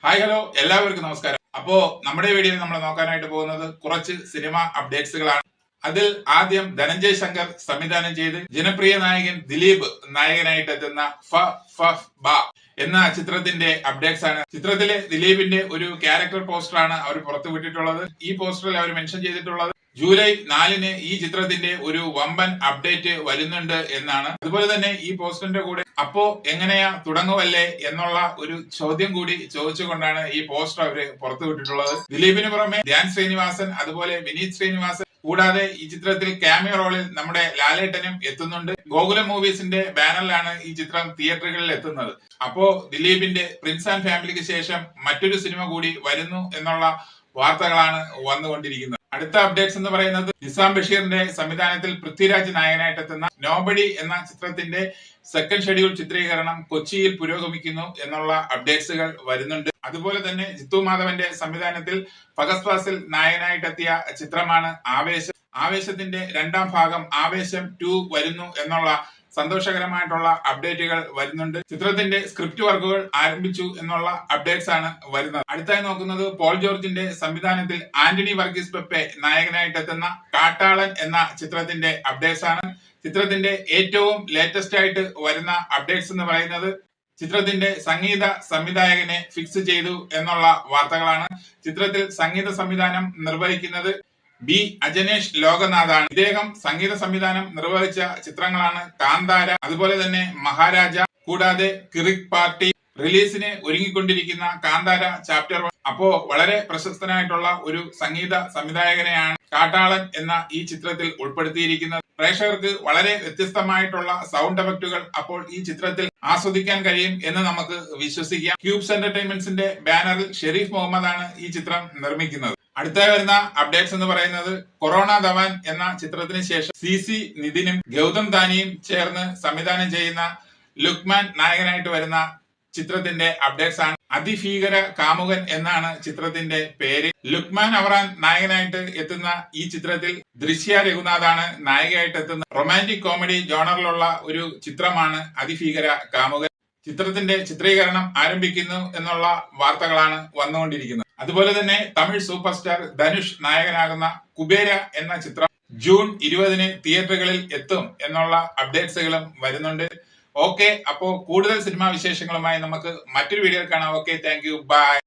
Hi hello എല്ലാവർക്കും നമസ്കാരം. അപ്പോ നമ്മുടെ വീഡിയോയിൽ നമ്മൾ നോക്കാനായിട്ട് പോകുന്നത് കുറച്ച് സിനിമ അപ്ഡേറ്റ്സുകളാണ്. അതിൽ ആദ്യം ധനഞ്ജയ് ശങ്കർ സംവിധാനം ചെയ്ത് ജനപ്രിയ നായകൻ ദിലീപ് നായകനായിട്ട് എത്തുന്ന ഫ ഫ ബ എന്ന ചിത്രത്തിന്റെ അപ്ഡേറ്റ്സ് ആണ്. ചിത്രത്തിലെ ദിലീപിന്റെ ഒരു ക്യാരക്ടർ പോസ്റ്ററാണ് അവർ പുറത്തുവിട്ടിട്ടുള്ളത്. ഈ പോസ്റ്ററിൽ അവർ മെൻഷൻ ചെയ്തിട്ടുള്ളത് ജൂലൈ 4-ന് ഈ ചിത്രത്തിന്റെ ഒരു വമ്പൻ അപ്ഡേറ്റ് വരുന്നുണ്ട് എന്നാണ്. അതുപോലെ തന്നെ ഈ പോസ്റ്ററിന്റെ കൂടെ അപ്പോ എങ്ങനെയാ തുടങ്ങുമല്ലേ എന്നുള്ള ഒരു ചോദ്യം കൂടി ചോദിച്ചുകൊണ്ടാണ് ഈ പോസ്റ്റർ അവര് പുറത്തുവിട്ടിട്ടുള്ളത്. ദിലീപിന് പുറമെ ധ്യാൻ ശ്രീനിവാസൻ, അതുപോലെ വിനീത് ശ്രീനിവാസൻ, കൂടാതെ ഈ ചിത്രത്തിൽ ക്യാമിയോ റോളിൽ നമ്മുടെ ലാലേട്ടനും എത്തുന്നുണ്ട്. ഗോകുലം മൂവീസിന്റെ ബാനറിലാണ് ഈ ചിത്രം തിയേറ്ററുകളിൽ എത്തുന്നത്. അപ്പോ ദിലീപിന്റെ പ്രിൻസ് ആൻഡ് ഫാമിലിക്ക് ശേഷം മറ്റൊരു സിനിമ കൂടി വരുന്നു എന്നുള്ള വാർത്തകളാണ് വന്നുകൊണ്ടിരിക്കുന്നത്. അടുത്ത അപ്ഡേറ്റ്സ് എന്ന് പറയുന്നത് നിസാം ബഷീറിന്റെ സംവിധാനത്തിൽ പൃഥ്വിരാജ് നായകനായിട്ട് എത്തുന്ന നോബഡി എന്ന ചിത്രത്തിന്റെ സെക്കൻഡ് ഷെഡ്യൂൾ ചിത്രീകരണം കൊച്ചിയിൽ പുരോഗമിക്കുന്നു എന്നുള്ള അപ്ഡേറ്റ്സുകൾ വരുന്നുണ്ട്. അതുപോലെ തന്നെ ജിത്തു മാധവന്റെ സംവിധാനത്തിൽ ഫഹദ് ഫാസിൽ നായകനായിട്ടെത്തിയ ചിത്രമാണ് ആവേശം. ആവേശത്തിന്റെ രണ്ടാം ഭാഗം ആവേശം 2 വരുന്നു എന്നുള്ള സന്തോഷകരമായിട്ടുള്ള അപ്ഡേറ്റുകൾ വരുന്നുണ്ട്. ചിത്രത്തിന്റെ സ്ക്രിപ്റ്റ് വർക്കുകൾ ആരംഭിച്ചു എന്നുള്ള അപ്ഡേറ്റ്സ് ആണ് വരുന്നത്. അടുത്തായി നോക്കുന്നത് പോൾ ജോർജിന്റെ സംവിധാനത്തിൽ ആന്റണി വർഗീസ് പെപ്പെ നായകനായിട്ടെത്തുന്ന കാട്ടാളൻ എന്ന ചിത്രത്തിന്റെ അപ്ഡേറ്റ്സ് ആണ്. ചിത്രത്തിന്റെ ഏറ്റവും ലേറ്റസ്റ്റ് ആയിട്ട് വരുന്ന അപ്ഡേറ്റ്സ് എന്ന് പറയുന്നത് ചിത്രത്തിന്റെ സംഗീത സംവിധായകനെ ഫിക്സ് ചെയ്തു എന്നുള്ള വാർത്തകളാണ്. ചിത്രത്തിൽ സംഗീത സംവിധാനം നിർവഹിക്കുന്നത് ബി അജനേഷ് ലോകനാഥാണ്. ഇദ്ദേഹം സംഗീത സംവിധാനം നിർവഹിച്ച ചിത്രങ്ങളാണ് കാന്താര, അതുപോലെ തന്നെ മഹാരാജ, കൂടാതെ കിറിക് പാർട്ടി, റിലീസിന് ഒരുങ്ങിക്കൊണ്ടിരിക്കുന്ന കാന്താര ചാപ്റ്റർ 1. അപ്പോ വളരെ പ്രശസ്തനായിട്ടുള്ള ഒരു സംഗീത സംവിധായകനെയാണ് കാട്ടാളൻ എന്ന ഈ ചിത്രത്തിൽ ഉൾപ്പെടുത്തിയിരിക്കുന്നത്. പ്രേക്ഷകർക്ക് വളരെ വ്യത്യസ്തമായിട്ടുള്ള സൗണ്ട് എഫക്റ്റുകൾ അപ്പോൾ ഈ ചിത്രത്തിൽ ആസ്വദിക്കാൻ കഴിയും എന്ന് നമുക്ക് വിശ്വസിക്കാം. ക്യൂബ്സ് എന്റർടൈൻമെന്റ്സിന്റെ ബാനറിൽ ഷെരീഫ് മുഹമ്മദ് ആണ് ഈ ചിത്രം നിർമ്മിക്കുന്നത്. അടുത്തായി വരുന്ന അപ്ഡേറ്റ്സ് എന്ന് പറയുന്നത് കൊറോണ ധവാൻ എന്ന ചിത്രത്തിന് ശേഷം CC നിതിനും ഗൗതം ദാനിയും ചേർന്ന് സംവിധാനം ചെയ്യുന്ന ലുക്മാൻ നായകനായിട്ട് വരുന്ന ചിത്രത്തിന്റെ അപ്ഡേറ്റ്സ് ആണ്. അതിഭീകര കാമുകൻ എന്നാണ് ചിത്രത്തിന്റെ പേര്. ലുക്മാൻ അവറാൻ നായകനായിട്ട് എത്തുന്ന ഈ ചിത്രത്തിൽ ദൃശ്യ രഘുനാഥാണ് നായികയായിട്ട് എത്തുന്ന റൊമാന്റിക് കോമഡി ജോണറിലുള്ള ഒരു ചിത്രമാണ് അതിഭീകര കാമുകൻ. ചിത്രത്തിന്റെ ചിത്രീകരണം ആരംഭിക്കുന്നു എന്നുള്ള വാർത്തകളാണ് വന്നുകൊണ്ടിരിക്കുന്നത്. അതുപോലെ തന്നെ തമിഴ് സൂപ്പർ സ്റ്റാർ ധനുഷ് നായകനാകുന്ന കുബേര എന്ന ചിത്രം ജൂൺ 20-ന് തിയേറ്ററുകളിൽ എത്തും എന്നുള്ള അപ്ഡേറ്റ്സുകളും വരുന്നുണ്ട്. ഓക്കെ, അപ്പോ കൂടുതൽ സിനിമാ വിശേഷങ്ങളുമായി നമുക്ക് മറ്റൊരു വീഡിയോയിൽ കാണാം. Okay, thank you, by.